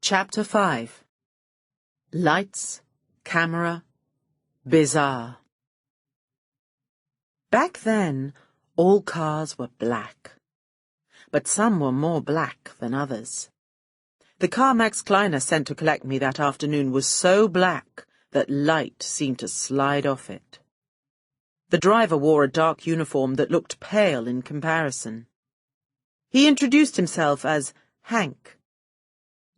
Chapter 5. Lights, Camera, Bizarre. Back then, all cars were black. But some were more black than others. The car Max Kleiner sent to collect me that afternoon was so black that light seemed to slide off it. The driver wore a dark uniform that looked pale in comparison. He introduced himself as Hank.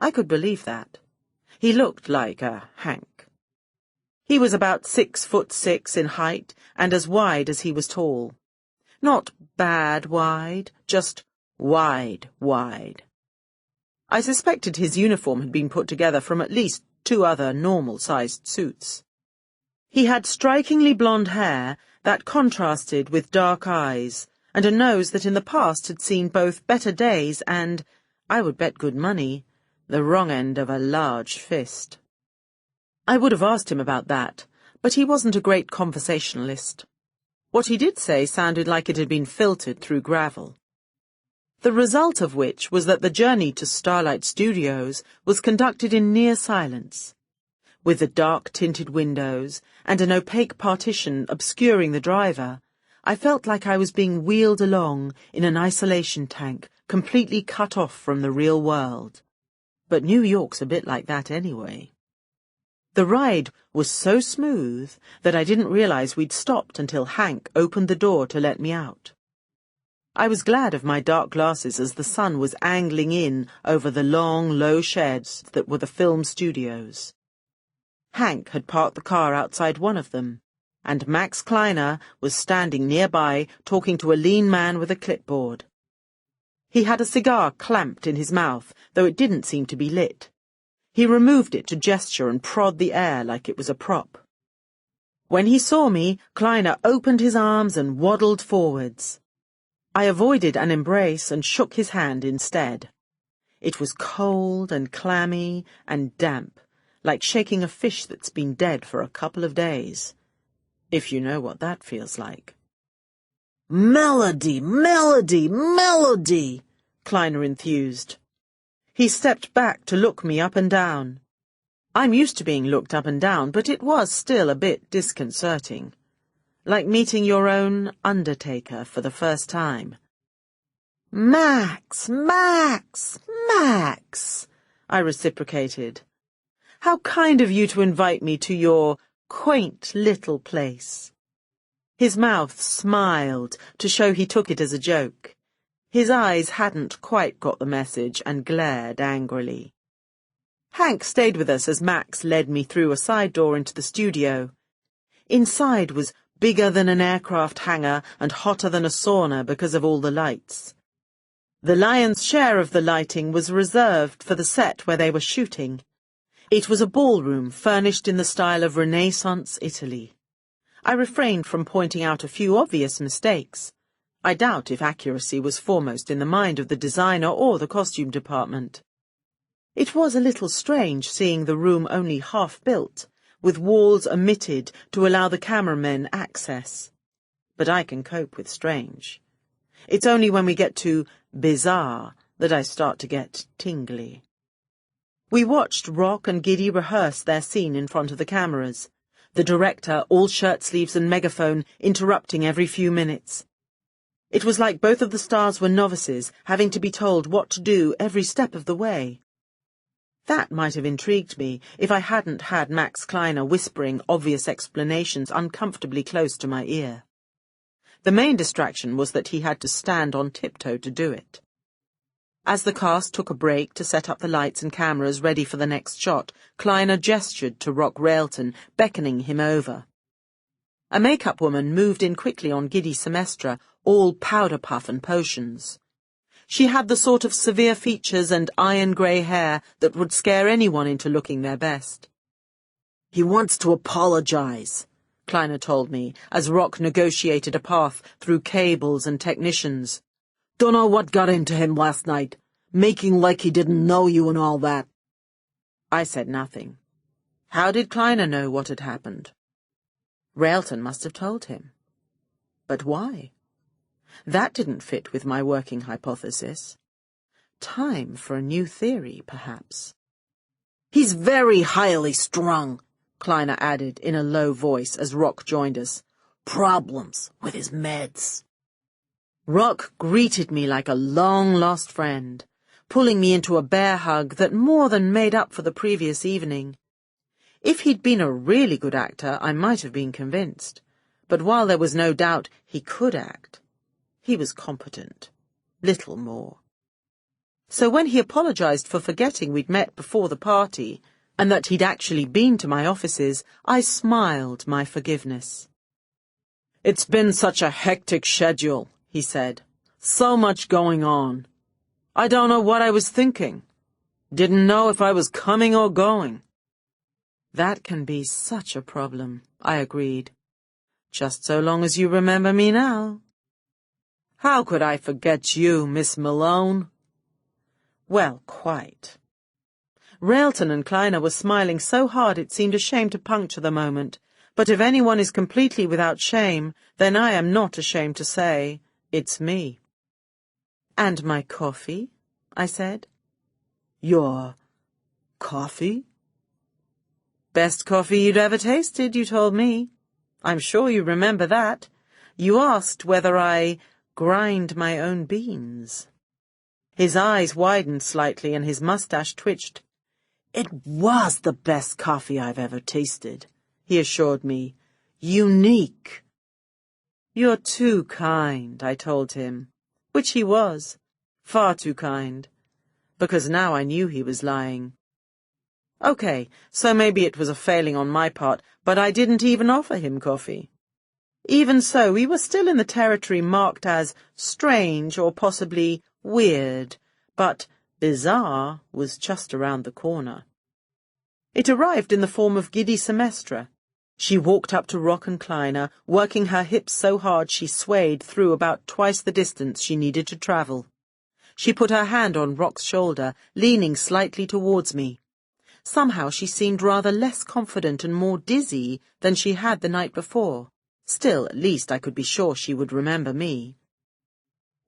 I could believe that. He looked like a Hank. He was about 6'6" in height and as wide as he was tall. Not bad wide, just wide. I suspected his uniform had been put together from at least 2 other normal-sized suits. He had strikingly blonde hair that contrasted with dark eyes, and a nose that in the past had seen both better days and, I would bet good money, the wrong end of a large fist. I would have asked him about that, but he wasn't a great conversationalist. What he did say sounded like it had been filtered through gravel. The result of which was that the journey to Starlight Studios was conducted in near silence. With the dark tinted windows and an opaque partition obscuring the driver, I felt like I was being wheeled along in an isolation tank, completely cut off from the real world. But New York's a bit like that anyway. The ride was so smooth that I didn't realize we'd stopped until Hank opened the door to let me out. I was glad of my dark glasses as the sun was angling in over the long, low sheds that were the film studios. Hank had parked the car outside one of them, and Max Kleiner was standing nearby talking to a lean man with a clipboard. He had a cigar clamped in his mouth, though it didn't seem to be lit. He removed it to gesture and prod the air like it was a prop. When he saw me, Kleiner opened his arms and waddled forwards. I avoided an embrace and shook his hand instead. It was cold and clammy and damp, like shaking a fish that's been dead for a couple of days. If you know what that feels like. "Melody, melody, melody!" Kleiner enthused. He stepped back to look me up and down. I'm used to being looked up and down, but it was still a bit disconcerting. Like meeting your own undertaker for the first time. "Max, Max, Max!" I reciprocated. "How kind of you to invite me to your quaint little place." His mouth smiled to show he took it as a joke. His eyes hadn't quite got the message and glared angrily. Hank stayed with us as Max led me through a side door into the studio. Inside was bigger than an aircraft hangar and hotter than a sauna because of all the lights. The lion's share of the lighting was reserved for the set where they were shooting. It was a ballroom furnished in the style of Renaissance Italy. I refrained from pointing out a few obvious mistakes. I doubt if accuracy was foremost in the mind of the designer or the costume department. It was a little strange seeing the room only half built, with walls omitted to allow the cameramen access. But I can cope with strange. It's only when we get to bizarre that I start to get tingly. We watched Rock and Giddy rehearse their scene in front of the cameras, the director, all shirt sleeves and megaphone, interrupting every few minutes. It was like both of the stars were novices, having to be told what to do every step of the way. That might have intrigued me if I hadn't had Max Kleiner whispering obvious explanations uncomfortably close to my ear. The main distraction was that he had to stand on tiptoe to do it. As the cast took a break to set up the lights and cameras ready for the next shot, Kleiner gestured to Rock Railton, beckoning him over. A make-up woman moved in quickly on Giddy Semestra, all powder puff and potions. She had the sort of severe features and iron-grey hair that would scare anyone into looking their best. "He wants to apologize," Kleiner told me, as Rock negotiated a path through cables and technicians. "Dunno what got into him last night, making like he didn't know you and all that." I said nothing. How did Kleiner know what had happened? Railton must have told him. But why? That didn't fit with my working hypothesis. Time for a new theory, perhaps. He's very highly strung, Kleiner added in a low voice as Rock joined us. Problems with his meds. Rock greeted me like a long-lost friend, pulling me into a bear hug that more than made up for the previous evening. If he'd been a really good actor, I might have been convinced. But while there was no doubt he could act, he was competent. Little more. So when he apologized for forgetting we'd met before the party, and that he'd actually been to my offices, I smiled my forgiveness. "It's been such a hectic schedule," he said. "So much going on. I don't know what I was thinking. Didn't know if I was coming or going." "That can be such a problem," I agreed. "Just so long as you remember me now." "How could I forget you, Miss Malone?" Well, quite. Railton and Kleiner were smiling so hard it seemed a shame to puncture the moment, but if anyone is completely without shame, then I am not ashamed to say, it's me. "And my coffee?" I said. "Your coffee?" "Best coffee you'd ever tasted, you told me. I'm sure you remember that. You asked whether I grind my own beans." His eyes widened slightly and his mustache twitched. "It was the best coffee I've ever tasted," he assured me. "Unique." "You're too kind," I told him, which he was, far too kind, because now I knew he was lying. Okay, so maybe it was a failing on my part, but I didn't even offer him coffee. Even so, we were still in the territory marked as strange or possibly weird, but bizarre was just around the corner. It arrived in the form of Giddy Semestra. She walked up to Rock and Kleiner, working her hips so hard she swayed through about twice the distance she needed to travel. She put her hand on Rock's shoulder, leaning slightly towards me. Somehow she seemed rather less confident and more dizzy than she had the night before. Still, at least I could be sure she would remember me.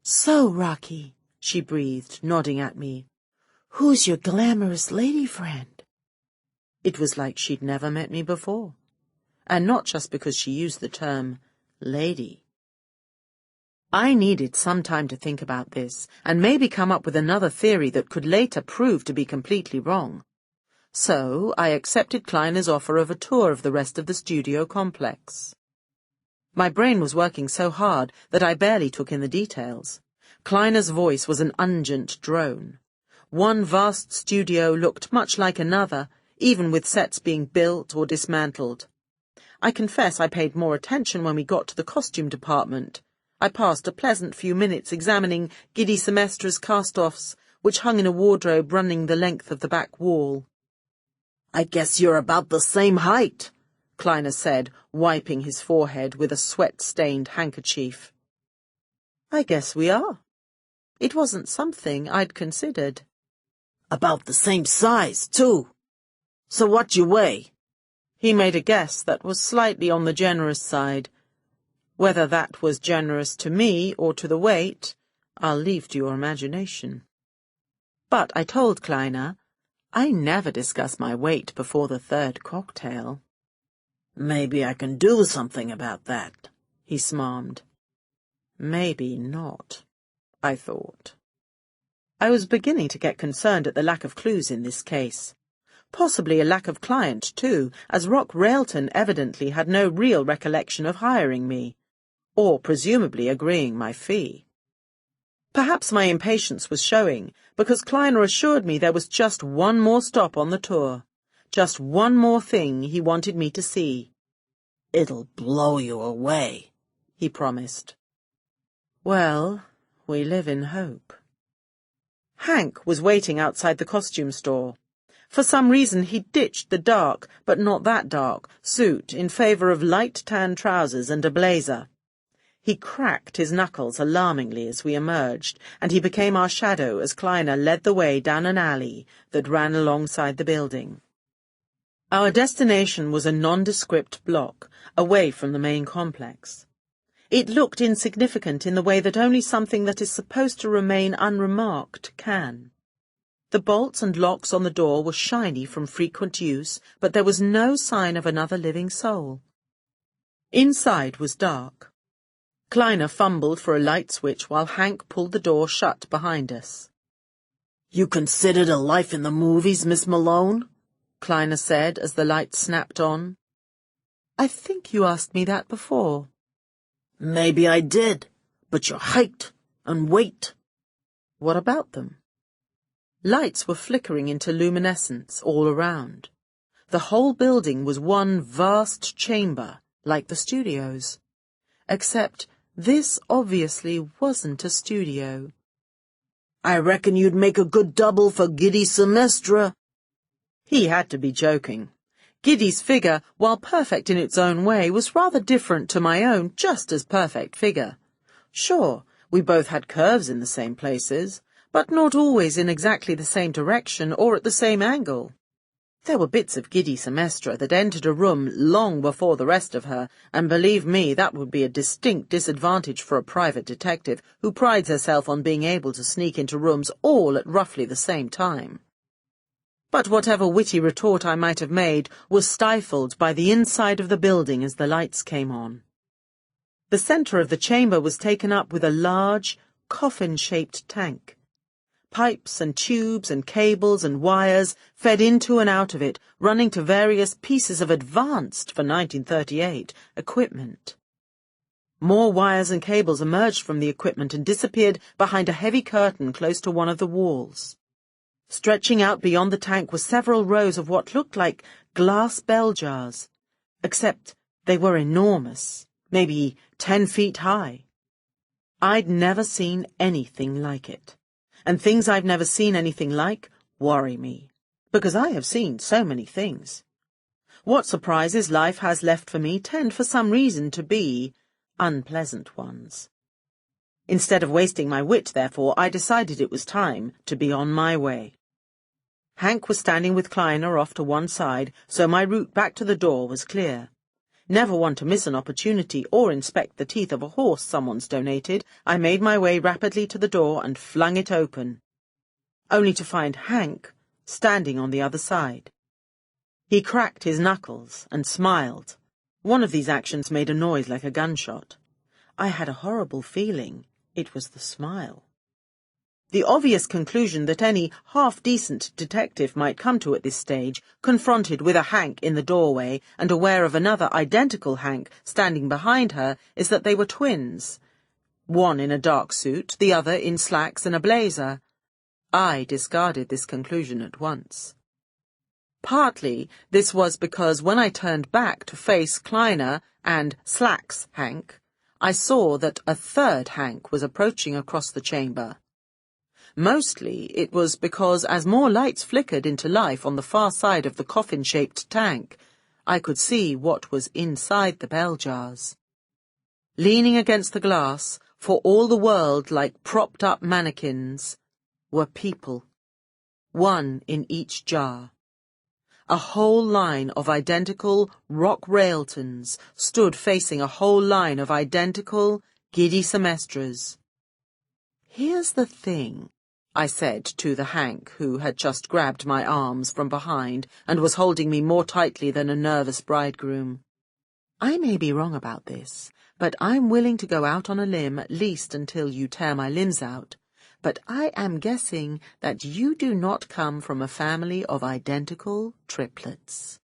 "So, Rocky," she breathed, nodding at me, "who's your glamorous lady friend?" It was like she'd never met me before, and not just because she used the term lady. I needed some time to think about this, and maybe come up with another theory that could later prove to be completely wrong. So I accepted Kleiner's offer of a tour of the rest of the studio complex. My brain was working so hard that I barely took in the details. Kleiner's voice was an ungent drone. One vast studio looked much like another, even with sets being built or dismantled. I confess I paid more attention when we got to the costume department. I passed a pleasant few minutes examining Giddy Semestra's cast-offs, which hung in a wardrobe running the length of the back wall. "I guess you're about the same height," Kleiner said, wiping his forehead with a sweat-stained handkerchief. "I guess we are." It wasn't something I'd considered. "About the same size, too. So what you weigh?" He made a guess that was slightly on the generous side. Whether that was generous to me or to the weight, I'll leave to your imagination. But I told Kleiner, I never discuss my weight before the third cocktail. "Maybe I can do something about that," he smarmed. Maybe not, I thought. I was beginning to get concerned at the lack of clues in this case. Possibly a lack of client, too, as Rock Railton evidently had no real recollection of hiring me, or presumably agreeing my fee. Perhaps my impatience was showing, because Kleiner assured me there was just one more stop on the tour, just one more thing he wanted me to see. "It'll blow you away," he promised. Well, we live in hope. Hank was waiting outside the costume store. For some reason he'd ditched the dark, but not that dark, suit in favor of light tan trousers and a blazer. He cracked his knuckles alarmingly as we emerged, and he became our shadow as Kleiner led the way down an alley that ran alongside the building. Our destination was a nondescript block, away from the main complex. It looked insignificant in the way that only something that is supposed to remain unremarked can. The bolts and locks on the door were shiny from frequent use, but there was no sign of another living soul. Inside was dark. Kleiner fumbled for a light switch while Hank pulled the door shut behind us. "You considered a life in the movies, Miss Malone?" Kleiner said as the light snapped on. "I think you asked me that before." "Maybe I did, but your height and weight." "What about them?" Lights were flickering into luminescence all around. The whole building was one vast chamber, like the studios. Except this obviously wasn't a studio. "I reckon you'd make a good double for Giddy Semestra." He had to be joking. Giddy's figure, while perfect in its own way, was rather different to my own just as perfect figure. Sure, we both had curves in the same places, but not always in exactly the same direction or at the same angle. There were bits of Giddy Semestra that entered a room long before the rest of her, and believe me, that would be a distinct disadvantage for a private detective who prides herself on being able to sneak into rooms all at roughly the same time. But whatever witty retort I might have made was stifled by the inside of the building as the lights came on. The centre of the chamber was taken up with a large, coffin-shaped tank. Pipes and tubes and cables and wires fed into and out of it, running to various pieces of advanced, for 1938, equipment. More wires and cables emerged from the equipment and disappeared behind a heavy curtain close to one of the walls. Stretching out beyond the tank were several rows of what looked like glass bell jars, except they were enormous, maybe 10 feet high. I'd never seen anything like it. And things I've never seen anything like worry me, because I have seen so many things. What surprises life has left for me tend for some reason to be unpleasant ones. Instead of wasting my wit, therefore, I decided it was time to be on my way. Hank was standing with Kleiner off to one side, so my route back to the door was clear. Never one to miss an opportunity or inspect the teeth of a horse someone's donated, I made my way rapidly to the door and flung it open, only to find Hank standing on the other side. He cracked his knuckles and smiled. One of these actions made a noise like a gunshot. I had a horrible feeling it was the smile. The obvious conclusion that any half-decent detective might come to at this stage, confronted with a Hank in the doorway and aware of another identical Hank standing behind her, is that they were twins. One in a dark suit, the other in slacks and a blazer. I discarded this conclusion at once. Partly this was because when I turned back to face Kleiner and Slacks Hank, I saw that a third Hank was approaching across the chamber. Mostly it was because as more lights flickered into life on the far side of the coffin-shaped tank, I could see what was inside the bell jars. Leaning against the glass, for all the world like propped-up mannequins, were people, one in each jar. A whole line of identical rock railtons stood facing a whole line of identical Giddy Semestras. "Here's the thing," I said to the Hank who had just grabbed my arms from behind and was holding me more tightly than a nervous bridegroom. "I may be wrong about this, but I'm willing to go out on a limb at least until you tear my limbs out. But I am guessing that you do not come from a family of identical triplets."